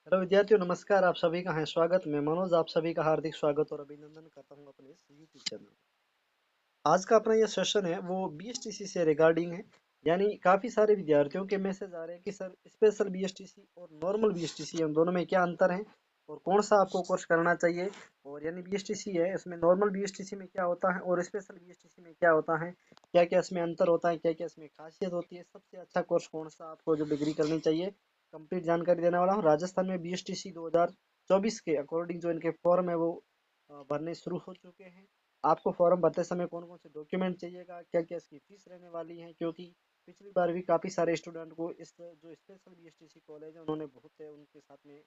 Hello विद्यार्थियों, नमस्कार। आप सभी का है स्वागत। मैं मनोज आप सभी का हार्दिक स्वागत और अभिनंदन करता हूं अपने इस यूट्यूब चैनल में। आज का अपना ये सेशन है वो बीएसटीसी से रिगार्डिंग है। यानी काफ़ी सारे विद्यार्थियों के मैसेज आ रहे हैं कि सर स्पेशल बीएसटीसी और नॉर्मल बीएसटीसी उन दोनों में क्या अंतर है और कौन सा आपको कोर्स करना चाहिए। और यानी बीएसटीसी है, इसमें नॉर्मल बीएसटीसी में क्या होता है और स्पेशल बीएसटीसी में क्या होता है, क्या क्या इसमें अंतर होता है, क्या क्या इसमें खासियत होती है, सबसे अच्छा कोर्स कौन सा आपको जो डिग्री करनी चाहिए, कंप्लीट जानकारी देने वाला हूँ। राजस्थान में बीएसटीसी 2024 के अकॉर्डिंग जो इनके फॉर्म है वो भरने शुरू हो चुके हैं। आपको फॉर्म भरते समय कौन कौन से डॉक्यूमेंट चाहिएगा, क्या क्या इसकी फीस रहने वाली है, क्योंकि पिछली बार भी काफ़ी सारे स्टूडेंट को इस जो स्पेशल बीएसटीसी कॉलेज है उन्होंने बहुत से उनके साथ में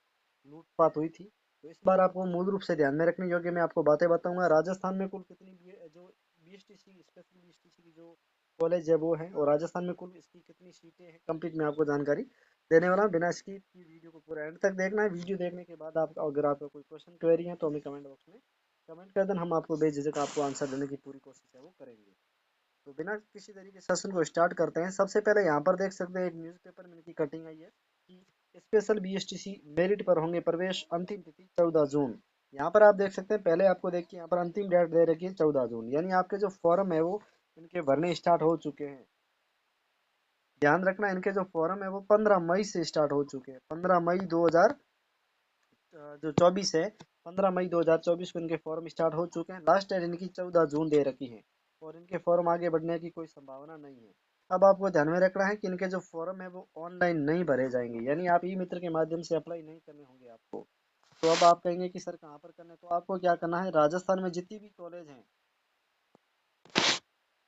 लूटपाट हुई थी। तो इस बार आपको मूल रूप से ध्यान में रखने योग्य मैं आपको बातें बताऊंगा। राजस्थान में कुल कितनी जो बीएसटीसी स्पेशल बीएसटीसी की जो कॉलेज है वो है, और राजस्थान में कुल इसकी कितनी सीटें हैं कंप्लीट मैं आपको जानकारी देने वाला हूँ। बिना स्किप की वीडियो को पूरा एंड तक देखना है। वीडियो देखने के बाद आप अगर आपका कोई क्वेश्चन क्वेरी है तो हमें कमेंट बॉक्स में कमेंट कर देना, हम आपको बेझिझक आपको आंसर देने की पूरी कोशिश है वो करेंगे। तो बिना किसी तरीके से सेशन को स्टार्ट करते हैं। सबसे पहले यहाँ पर देख सकते हैं एक न्यूज़पेपर में इनकी कटिंग आई है कि स्पेशल बीएसटीसी मेरिट पर होंगे प्रवेश, अंतिम तिथि 14 जून। यहाँ पर आप देख सकते हैं, पहले आपको देखिए यहाँ पर अंतिम डेट दे रखी है 14 जून, यानी आपके जो फॉर्म है वो इनके भरने स्टार्ट हो चुके हैं। ध्यान रखना, इनके जो फॉर्म है वो 15 मई से स्टार्ट हो चुके हैं। 15 मई 2000 जो 24 है, 15 मई 2024 को इनके फॉर्म स्टार्ट हो चुके हैं। लास्ट डेट इनकी 14 जून दे रखी है और इनके फॉर्म आगे बढ़ने की कोई संभावना नहीं है। अब आपको ध्यान में रखना है कि इनके जो फॉर्म है वो ऑनलाइन नहीं भरे जाएंगे, यानी आप ई मित्र के माध्यम से अप्लाई नहीं करने होंगे आपको। तो अब आप कहेंगे कि सर कहाँ पर करना है, तो आपको क्या करना है, राजस्थान में जितनी भी कॉलेज हैं,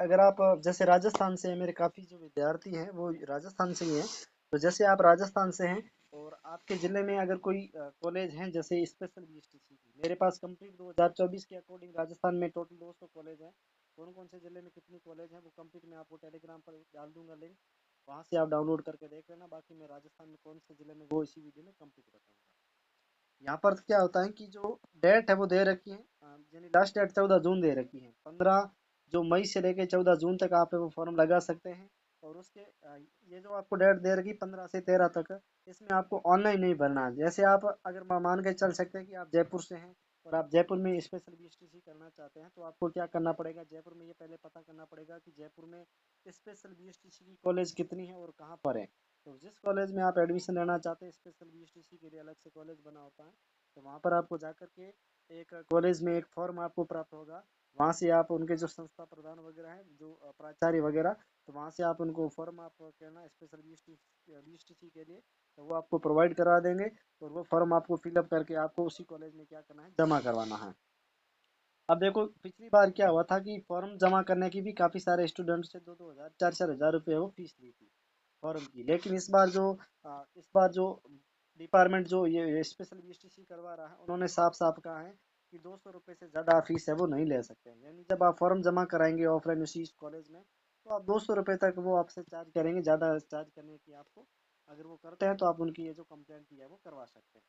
अगर आप जैसे राजस्थान से हैं, मेरे काफ़ी जो विद्यार्थी हैं वो राजस्थान से ही हैं। तो जैसे आप राजस्थान से हैं और आपके ज़िले में अगर कोई कॉलेज हैं जैसे स्पेशल बीएसटीसी की, मेरे पास कंप्लीट 2024 के अकॉर्डिंग राजस्थान में टोटल 200 कॉलेज हैं। कौन कौन से ज़िले में कितनी कॉलेज हैं वो कंप्लीट मैं आपको टेलीग्राम पर डाल दूंगा लिंक, वहाँ से आप डाउनलोड करके देख लेना। बाकी मैं राजस्थान में कौन से ज़िले में वो इसी वीडियो में कंप्लीट बताऊँगा। यहाँ पर क्या होता है कि जो डेट है वो दे रखी है, यानी लास्ट डेट 14 जून दे रखी है। 15 मई से लेके 14 जून तक आप वो फॉर्म लगा सकते हैं। और उसके ये जो आपको डेट दे रखी 15 से 13 तक, इसमें आपको ऑनलाइन नहीं भरना है। जैसे आप अगर मान के चल सकते हैं कि आप जयपुर से हैं और आप जयपुर में स्पेशल बीएसटीसी करना चाहते हैं, तो आपको क्या करना पड़ेगा, जयपुर में ये पहले पता करना पड़ेगा कि जयपुर में स्पेशल बीएसटीसी की कॉलेज कितनी है और कहाँ पर है। तो जिस कॉलेज में आप एडमिशन लेना चाहते हैं, स्पेशल बीएसटीसी के लिए अलग से कॉलेज बना होता है, तो वहाँ पर आपको जा कर के एक कॉलेज में एक फॉर्म आपको प्राप्त होगा। वहाँ से आप उनके जो संस्था प्रधान वगैरह हैं, जो प्राचार्य वगैरह, तो वहाँ से आप उनको फॉर्म आप कहना स्पेशल बीएसटीसी के लिए, तो वो आपको प्रोवाइड करा देंगे। और वो फॉर्म आपको फिलअप करके आपको उसी कॉलेज में क्या करना है, जमा करवाना है। अब देखो पिछली बार क्या हुआ था कि फॉर्म जमा करने की भी काफ़ी सारे स्टूडेंट से 2-2 हज़ार 4-4 हज़ार रुपये वो फीस ली थी फॉर्म की। लेकिन इस बार जो डिपार्टमेंट जो ये स्पेशल बीएसटीसी करवा रहा है, उन्होंने साफ साफ कहा है कि 200 रुपये से ज़्यादा फीस है वो नहीं ले सकते हैं। यानी जब आप फॉर्म जमा कराएंगे ऑफलाइन उसी कॉलेज में, तो आप 200 रुपये तक वो आपसे चार्ज करेंगे, ज़्यादा चार्ज करने की आपको अगर वो करते हैं तो आप उनकी ये जो कंप्लेंट की है वो करवा सकते हैं।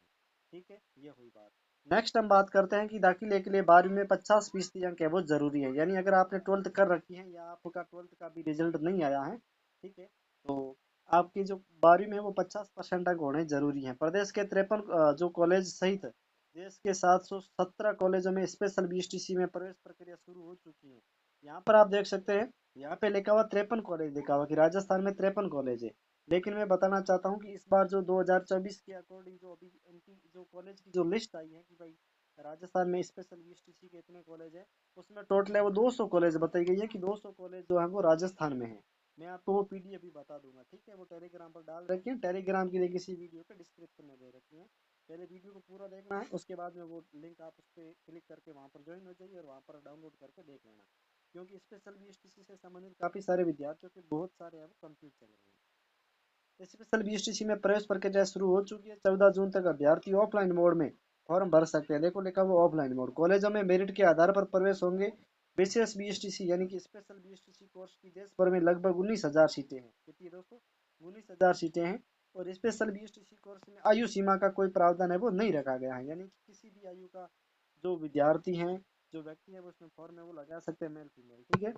ठीक है, ये हुई बात। नेक्स्ट हम बात करते हैं कि दाखिले के लिए 12वीं में 50% अंक है वो जरूरी है। यानी अगर आपने 12th कर रखी है या आपका 12th का भी रिजल्ट नहीं आया है, ठीक है, तो आपकी जो 12वीं में वो 50% अंक होने जरूरी है। प्रदेश के 53 जो कॉलेज सहित देश के 717 कॉलेजों में स्पेशल बीएसटीसी में प्रवेश प्रक्रिया शुरू हो चुकी है। यहाँ पर आप देख सकते हैं, यहाँ पे लिखा हुआ 53 कॉलेज लिखा हुआ कि राजस्थान में 53 कॉलेज है। लेकिन मैं बताना चाहता हूँ कि इस बार जो 2024 के अकॉर्डिंग जो अभी उनकी जो कॉलेज की जो लिस्ट आई है कि भाई राजस्थान में स्पेशल बीएसटीसी के इतने कॉलेज है, उसमें टोटल है वो 200 कॉलेज बताई गई है कि 200 कॉलेज जो है वो राजस्थान में है। मैं आपको वो पीडीएफ भी बता दूंगा, ठीक है, वो टेलीग्राम पर डाल रखी है। टेलीग्राम की लिंक इसी वीडियो के डिस्क्रिप्शन में दे रखी है। पहले वीडियो को पूरा देखना है, उसके बाद में वो लिंक आप उस पर क्लिक करके वहाँ पर ज्वाइन हो जाइए और वहाँ पर डाउनलोड करके देख लेना। क्योंकि स्पेशल बीएसटीसी से संबंधित काफ़ी सारे विद्यार्थियों के बहुत सारे अब कंफ्यूज चल रहे हैं। स्पेशल बीएसटीसी में प्रवेश प्रक्रिया शुरू हो चुकी है। 14 जून तक अभ्यर्थी ऑफलाइन मोड में फॉर्म भर सकते हैं। देखो लिखा हुआ ऑफलाइन मोड। कॉलेजों में मेरिट के आधार पर प्रवेश होंगे। विशेष बीएसटीसी यानी कि स्पेशल बीएसटीसी कोर्स की देश भर में लगभग 19,000 सीटें हैं। कितनी दोस्तों, 19,000 सीटें हैं। और स्पेशल बीएसटीसी कोर्स में आयु सीमा का कोई प्रावधान है वो नहीं रखा गया है, यानी कि किसी भी आयु का जो विद्यार्थी हैं, जो व्यक्ति है वो उसमें फॉर्म है वो लगा सकते हैं, मेल फीमेल, ठीक है।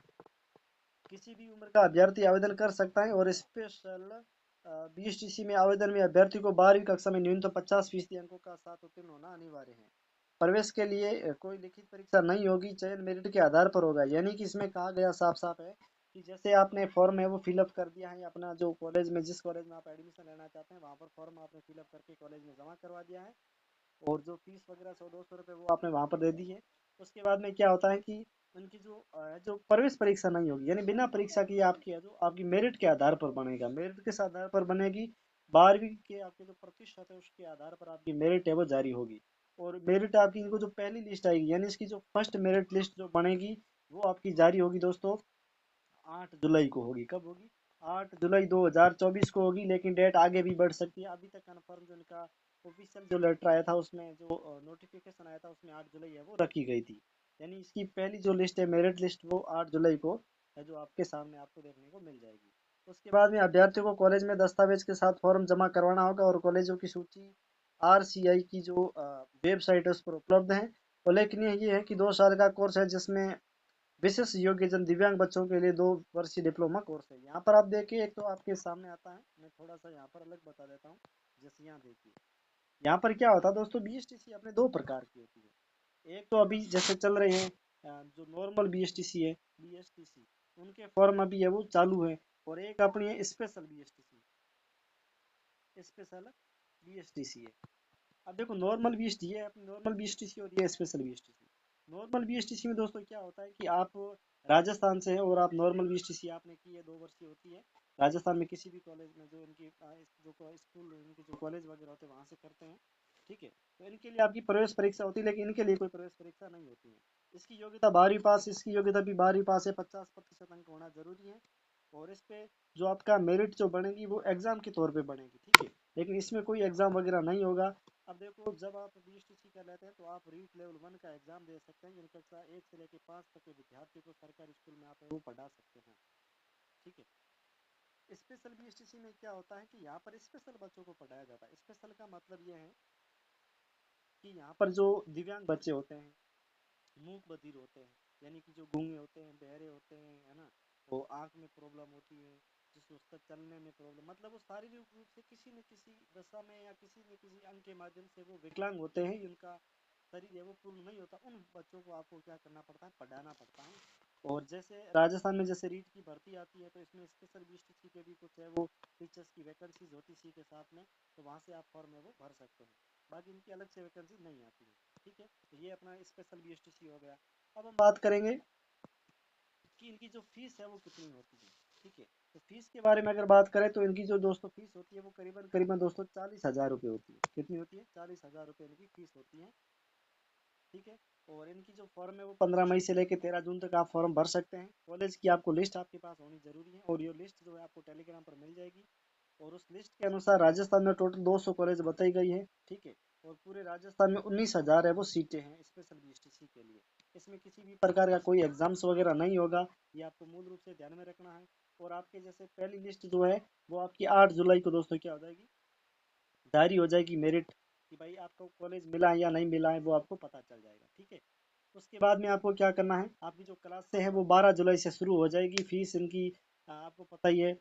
किसी भी उम्र का अभ्यर्थी आवेदन कर सकता है। और स्पेशल बीएसटीसी में आवेदन में अभ्यर्थी को 12वीं कक्षा में न्यूनतम 50% अंकों का साथ उत्तीर्ण होना अनिवार्य है। प्रवेश के लिए कोई लिखित परीक्षा नहीं होगी, चयन मेरिट के आधार पर होगा। यानी कि इसमें कहा गया साफ साफ है कि जैसे आपने फॉर्म है वो फिलअप कर दिया है, अपना जो कॉलेज में जिस कॉलेज में आप एडमिशन लेना चाहते हैं वहाँ पर फॉर्म आपने फिलअप करके कॉलेज में जमा करवा दिया है, और जो फीस वगैरह 100-200 रुपये वो आपने वहाँ पर दे दी है। उसके बाद में क्या होता है कि उनकी जो प्रवेश परीक्षा नहीं होगी, यानी बिना परीक्षा की आपकी है जो आपकी मेरिट के आधार पर बनेगा, मेरिट किस आधार पर बनेगी, 12वीं के आपके जो प्रतिशत है उसके आधार पर आपकी मेरिट है वो जारी होगी। और मेरिट आपकी इनको जो पहली लिस्ट आएगी, यानी इसकी जो फर्स्ट मेरिट लिस्ट जो बनेगी वो आपकी जारी होगी दोस्तों 8 जुलाई को होगी। कब होगी? 8 जुलाई 2024 को होगी, लेकिन डेट आगे भी बढ़ सकती है। अभी तक कन्फर्म जो इनका ऑफिशियल जो लेटर आया था उसमें जो नोटिफिकेशन आया था उसमें 8 जुलाई है वो रखी गई थी। यानी इसकी पहली जो लिस्ट है मेरिट लिस्ट वो 8 जुलाई को है जो आपके सामने आपको देखने को मिल जाएगी। उसके बाद में अभ्यर्थियों को कॉलेज में दस्तावेज के साथ फॉर्म जमा करवाना होगा, और कॉलेजों की सूची RCI की जो वेबसाइट है उस पर उपलब्ध है। उल्लेखनीय ये है कि 2 साल का कोर्स है जिसमें विशेष योग्यजन दिव्यांग बच्चों के लिए 2 वर्षीय डिप्लोमा कोर्स है। यहाँ पर आप देखिए, एक तो आपके सामने आता है, मैं थोड़ा सा यहाँ पर अलग बता देता हूँ। जैसे यहाँ देखिए, यहाँ पर क्या होता है दोस्तों, बीएसटीसी अपने दो प्रकार की होती है। एक तो अभी जैसे चल रहे हैं जो नॉर्मल बीएसटीसी है, बीएसटीसी उनके फॉर्म अभी है वो चालू है। और एक अपनी है स्पेशल बीएसटीसी, स्पेशल बीएसटीसी है। अब देखो, नॉर्मल बीएसटी है अपनी नॉर्मल बीएसटीसी और ये स्पेशल बीएसटीसी। नॉर्मल बीएसटीसी में दोस्तों क्या होता है कि आप राजस्थान से हैं और आप नॉर्मल बीएसटीसी आपने की है, 2 वर्षीय होती है। राजस्थान में किसी भी कॉलेज में जो इनकी जो स्कूल इनके जो कॉलेज वगैरह होते हैं वहाँ से करते हैं, ठीक है। तो इनके लिए आपकी प्रवेश परीक्षा होती है, लेकिन इनके लिए कोई प्रवेश परीक्षा नहीं होती है। इसकी योग्यता 12वीं पास, इसकी योग्यता भी 12वीं पास है, 50% अंक होना जरूरी है। और इस पे जो आपका मेरिट जो बनेगी वो एग्जाम के तौर पे बनेगी, ठीक है। लेकिन इसमें कोई एग्जाम वगैरह नहीं होगा। अब देखो, जब आप बीएसटीसी कर लेते हैं तो आप रीट लेवल 1 का एग्जाम दे सकते हैं, यानी कक्षा 1 से लेकर 5 तक के विद्यार्थी को सरकारी स्कूल में आप वो पढ़ा सकते हैं, ठीक है। स्पेशल बीएसटीसी में क्या होता है कि यहाँ पर स्पेशल बच्चों को पढ़ाया जाता है। स्पेशल का मतलब ये है कि यहाँ पर जो दिव्यांग बच्चे होते हैं, मूक बधिर होते हैं, यानी कि जो गूंगे होते हैं, बहरे होते हैं, है ना, वो आँख में प्रॉब्लम होती है, जिसको उसका चलने में प्रॉब्लम, मतलब वो शारीरिक रूप से किसी न किसी दशा में या किसी न किसी अंग के माध्यम से वो विकलांग होते हैं, उनका शरीर है वो पूर्ण नहीं होता, उन बच्चों को आपको क्या करना पड़ता है, पढ़ाना पड़ता है। और जैसे राजस्थान में जैसे रीट की भर्ती आती है तो इसमें स्पेशल बीएसटीसी के भी कुछ है वो टीचर्स की वैकेंसीज होती है इसी के साथ में, तो वहाँ से आप फॉर्म है वो भर सकते हैं। बाकी इनकी अलग से वैकेंसी नहीं आती है, ठीक है। तो ये अपना स्पेशल बीएसटीसी हो गया। अब हम बात करेंगे कि इनकी जो फीस है वो कितनी होती है, ठीक है। तो फीस के बारे में अगर बात करें तो इनकी जो दोस्तों फीस होती है वो करीबन करीबन दोस्तों 40,000 रुपये होती है। कितनी होती है? 40,000 रुपये इनकी फीस होती है, ठीक है। और इनकी जो फॉर्म है वो 15 मई से लेकर 13 जून तक आप फॉर्म भर सकते हैं। कॉलेज की आपको लिस्ट आपके पास होनी जरूरी है, और ये लिस्ट जो है आपको टेलीग्राम पर मिल जाएगी। और उस लिस्ट के अनुसार राजस्थान में टोटल 200 कॉलेज बताई गई है, ठीक है। और पूरे राजस्थान में 19,000 है वो सीटें हैं स्पेशल बीएसटीसी के लिए। इसमें किसी भी प्रकार का कोई एग्जाम्स वगैरह नहीं होगा, ये आपको मूल रूप से ध्यान में रखना है। और आपके जैसे पहली लिस्ट जो है वो आपकी 8 जुलाई को दोस्तों क्या हो जाएगी, जारी हो जाएगी मेरिट, कि भाई आपको कॉलेज मिला है या नहीं मिला है वो आपको पता चल जाएगा, ठीक है। उसके बाद में आपको क्या करना है, आपकी जो क्लासें हैं वो 12 जुलाई से शुरू हो जाएगी। फीस इनकी आपको पता ही है,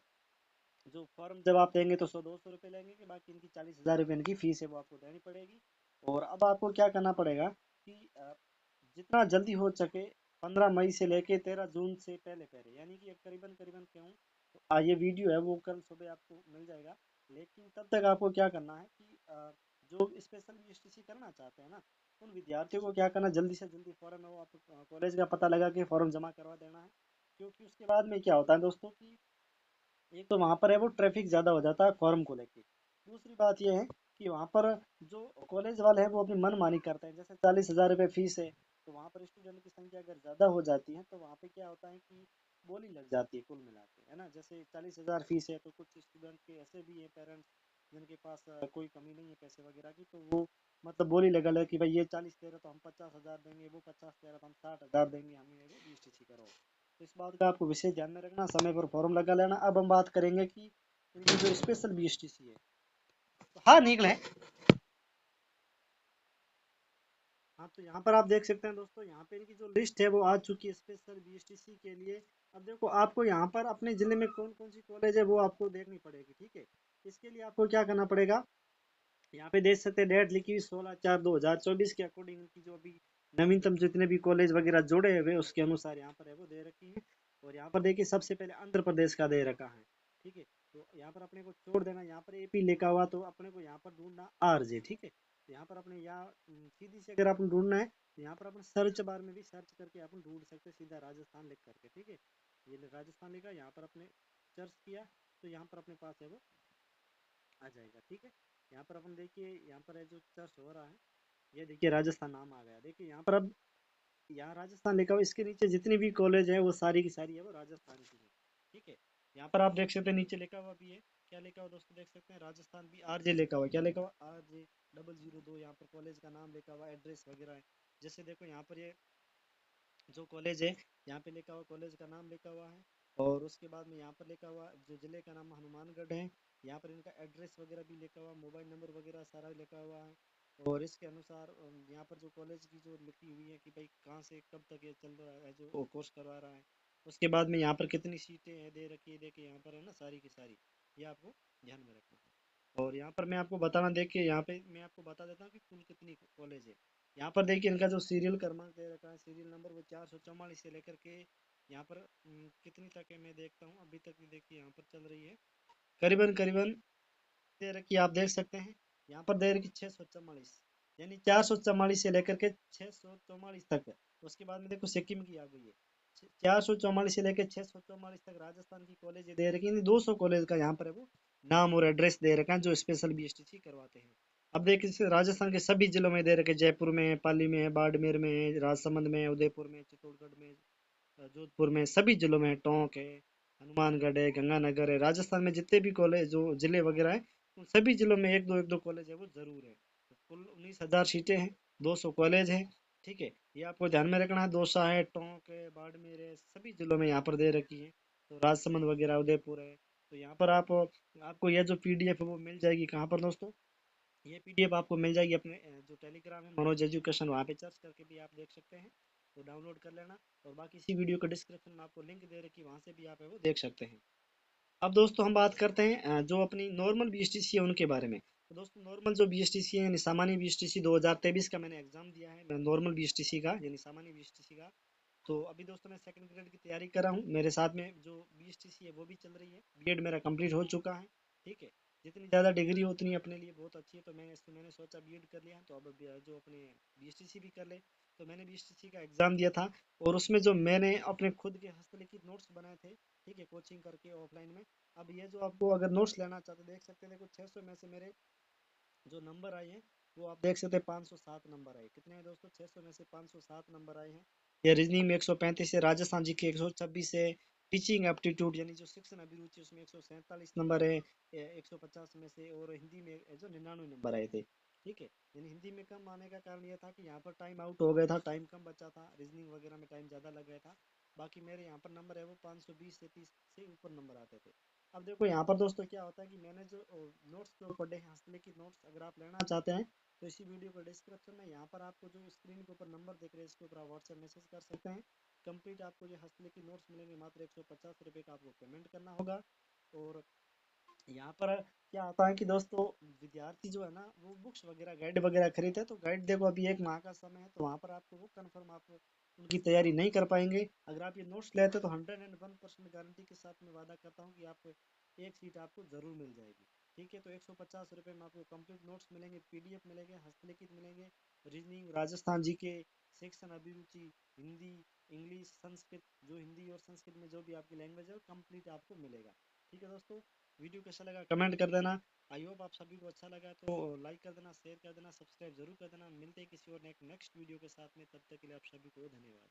जो फॉर्म जब आप देंगे तो 100-200 रुपये लेंगे, कि बाकी इनकी 40,000 रुपये इनकी फीस है वो आपको देनी पड़ेगी। और अब आपको क्या करना पड़ेगा कि जितना जल्दी हो सके 15 मई से लेके 13 जून से पहले पहले, यानी कि करीबन करीबन क्यों, तो ये वीडियो है वो कल सुबह आपको मिल जाएगा। लेकिन तब तक आपको क्या करना है कि जो स्पेशल बीएसटीसी करना चाहते हैं ना, उन विद्यार्थियों को क्या करना, जल्दी से जल्दी फॉर्म है वो आप कॉलेज का पता लगा के फॉर्म जमा करवा देना है। क्योंकि उसके बाद में क्या होता है दोस्तों कि एक तो वहाँ पर है वो ट्रैफिक ज़्यादा हो जाता है फॉर्म को लेके। दूसरी बात ये है कि वहाँ पर जो कॉलेज वाले हैं वो अपनी मनमानी करते हैं। जैसे 40,000 रुपये फीस है, तो वहाँ पर स्टूडेंट की संख्या अगर ज़्यादा हो जाती है तो वहाँ पे क्या होता है कि बोली लग जाती है कुल मिला के, है ना। जैसे 40,000 फीस है तो कुछ स्टूडेंट के ऐसे भी हैं पेरेंट्स जिनके पास कोई कमी नहीं है पैसे वगैरह की, तो वो मतलब बोली लगा ले कि भाई ये 40 दे रहा तो हम 50,000 देंगे, वो 50 दे रहा तो हम 60,000 देंगे, हमें ये बीएसटीसी करो। तो इस बात का आपको विशेष ध्यान में रखना, समय पर फॉर्म लगा लेना। अब हम बात करेंगे कि इनकी जो स्पेशल बीएसटीसी है, तो हाँ निकले। हाँ, तो यहाँ पर आप देख सकते हैं दोस्तों, यहाँ पे इनकी जो लिस्ट है वो आ चुकी है स्पेशल बीएसटीसी के लिए। अब देखो, आपको यहाँ पर अपने जिले में कौन कौन सी कॉलेज है वो आपको देखनी पड़ेगी, ठीक है। इसके लिए आपको क्या करना पड़ेगा, यहाँ पे देख सकते हैं डेट लिखी हुई 16/4/2024 के अकॉर्डिंग की जो अभी नवीनतम जितने भी कॉलेज वगैरह जुड़े हुए उसके अनुसार यहाँ पर है वो दे रखी है। और यहाँ पर देखिए सबसे पहले आंध्र प्रदेश का दे रखा है, ठीक है। तो यहाँ पर अपने को छोड़ देना, यहाँ पर एपी लिखा हुआ तो अपने को यहाँ पर ढूंढना आरजे, ठीक है। तो यहाँ पर अपने यहाँ सीधी से अगर अपन ढूंढना है तो यहाँ पर अपन सर्च बार में भी सर्च करके अपन ढूंढ सकते हैं सीधा राजस्थान लिख करके, ठीक है। ये राजस्थान लिखा, यहाँ पर अपने सर्च किया तो यहाँ पर अपने पास है वो आ जाएगा, ठीक है। यहाँ पर अपन देखिए यहाँ पर है जो सर्च हो रहा है, ये देखिए राजस्थान नाम आ गया, देखिए यहाँ पर अब यहाँ राजस्थान लिखा हुआ, इसके नीचे जितनी भी कॉलेज है वो सारी की सारी है वो राजस्थान की है, ठीक है। यहाँ पर आप देख सकते हैं नीचे लिखा हुआ भी है, क्या लिखा हुआ दोस्तों देख सकते हैं, राजस्थान भी आरजे लिखा हुआ है, क्या लिखा हुआ RJ 002, यहाँ पर कॉलेज का नाम लिखा हुआ, एड्रेस वगैरह है। जैसे देखो यहाँ पर ये जो कॉलेज है यहाँ पे लिखा हुआ, कॉलेज का नाम लिखा हुआ है, और उसके बाद में यहाँ पर लिखा हुआ जो जिले का नाम हनुमानगढ़ है, यहाँ पर इनका एड्रेस वगैरह भी लिखा हुआ, मोबाइल नंबर वगैरह सारा लिखा हुआ है। और इसके अनुसार यहाँ पर जो कॉलेज की जो लिखी हुई है कि भाई कहाँ से कब तक ये चल रहा है जो कोर्स करवा रहा है। उसके बाद में यहाँ पर कितनी सीटें हैं दे रखी है, देखिए यहाँ पर है ना सारी की सारी, ये आपको ध्यान में रखना है। और यहाँ पर मैं आपको बताना, देखिए यहाँ पे मैं आपको बता देता हूँ कि कुल कितनी कॉलेज है। यहाँ पर देखिए इनका जो सीरियल क्रमांक दे रखा है, सीरियल नंबर वो 444 से लेकर के यहाँ पर कितनी तक है मैं देखता हूँ, अभी तक देखिए यहाँ पर चल रही है करीबन करीबन दे रखी है, आप देख सकते हैं यहाँ पर दे रखी 644, यानी 444 से लेकर के 644 तक। उसके बाद में देखो सिक्किम की आ गई है, 444 से लेकर 644 तक राजस्थान की कॉलेज दे रखी है, 200 कॉलेज का यहाँ पर है वो नाम और एड्रेस दे रखा है जो स्पेशल बीएसटीसी करवाते हैं। अब देखिए इसे राजस्थान के सभी जिलों में दे रखे, जयपुर में है, पाली में है, बाड़मेर में है, राजसमंद में है, उदयपुर में, चित्तौड़गढ़ में, जोधपुर में, सभी जिलों में है, टोंक है, हनुमानगढ़ है, गंगानगर है, राजस्थान में जितने भी कॉलेज जो जिले वगैरह है उन सभी जिलों में एक दो कॉलेज है वो जरूर है। तो कुल 19,000 सीटें हैं, 200 कॉलेज हैं, ठीक है। ये आपको ध्यान में रखना है, दौसा है, टोंक है, बाड़मेर है, सभी जिलों में यहाँ पर दे रखी है। तो राजसमंद वगैरह उदयपुर है। तो यहाँ पर आप आपको यह जो पीडीएफ है वो मिल जाएगी कहाँ पर दोस्तों, ये पीडीएफ आपको मिल जाएगी अपने जो टेलीग्राम है मनोज एजुकेशन, वहाँ पे सर्च करके भी आप देख सकते हैं, तो डाउनलोड कर लेना। और बाकी इसी वीडियो के डिस्क्रिप्शन में आपको लिंक दे रखी, वहाँ से भी आप है वो देख सकते हैं। अब दोस्तों हम बात करते हैं जो अपनी नॉर्मल बीएसटीसी है उनके बारे में। तो दोस्तों नॉर्मल जो बीएसटीसी है यानी सामान्य बीएसटीसी 2023 का मैंने एग्जाम दिया है, मैं नॉर्मल बीएसटीसी का यानी सामान्य बीएसटीसी का। तो अभी दोस्तों मैं सेकंड ग्रेड की तैयारी कर रहा हूँ, मेरे साथ में जो बीएसटीसी है वो भी चल रही है, बीएड मेरा कंप्लीट हो चुका है, ठीक है। जितनी ज़्यादा डिग्री हो उतनी अपने लिए बहुत अच्छी है, तो मैंने सोचा बीएड कर लिया तो अब जो अपने बीएसटीसी भी कर ले। तो मैंने बीएसटीसी का एग्ज़ाम दिया था, और उसमें जो मैंने अपने खुद के हस्तलिखित नोट्स बनाए थे, ठीक है, कोचिंग करके ऑफलाइन में। अब ये जो आपको अगर नोट्स लेना चाहते देख सकते हैं, देखो 600 में से मेरे जो नंबर आए हैं वो आप देख सकते हैं 507 नंबर आए, कितने हैं दोस्तों, 600 में से 507 नंबर आए हैं। या रीजनिंग में 135 है, राजस्थान जी के 126 है, टीचिंग एप्टीट्यूड यानी जो शिक्षण अभिरुचि उसमें 147 नंबर है 150 में से, और हिंदी में जो 99 नंबर आए थे, ठीक है। यानी हिंदी में कम आने का कारण यह था कि यहाँ पर टाइम आउट हो गया था, टाइम कम बचा था, रीजनिंग वगैरह में टाइम ज़्यादा लग गया था। बाकी मेरे यहाँ पर नंबर है वो 520 से 30 से ऊपर नंबर आते थे। अब देखो यहाँ पर दोस्तों क्या होता है कि मैंने जो नोट्स जो पढ़े हैं हस्तलिखित नोट्स, अगर आप लेना चाहते हैं तो इसी वीडियो को डिस्क्रिप्शन में यहाँ पर आपको जो स्क्रीन के ऊपर नंबर दिख रहे हैं इसके ऊपर आप व्हाट्सएप मैसेज कर सकते हैं। कंप्लीट आपको ये हस्तलिखित नोट्स मिलेंगे, मात्र 150 रुपये का आपको पेमेंट करना होगा। और यहाँ पर क्या होता है कि दोस्तों विद्यार्थी जो है ना वो बुक्स वगैरह गाइड वगैरह खरीदते हैं, तो गाइड देखो अभी 1 माह का समय है तो वहाँ पर आपको वो कन्फर्म आप उनकी तैयारी नहीं कर पाएंगे। अगर आप ये नोट्स लेते तो 101% गारंटी के साथ मैं वादा करता हूँ कि आपको एक सीट आपको ज़रूर मिल जाएगी, ठीक है। तो 150 रुपये में आपको कंप्लीट नोट्स मिलेंगे, पीडीएफ मिलेंगे, हस्तलिखित मिलेंगे, रीजनिंग, राजस्थान जी के, शिक्षण अभिरुचि, हिंदी, इंग्लिश, संस्कृत, जो हिंदी और संस्कृत में जो भी आपकी लैंग्वेज है वो कंप्लीट आपको मिलेगा, ठीक है दोस्तों। वीडियो कैसा लगा कमेंट कर देना, आई होप आप सभी को अच्छा लगा, तो लाइक कर देना, शेयर कर देना, सब्सक्राइब जरूर कर देना। मिलते हैं किसी और नेक्स्ट वीडियो के साथ में, तब तक के लिए आप सभी को धन्यवाद।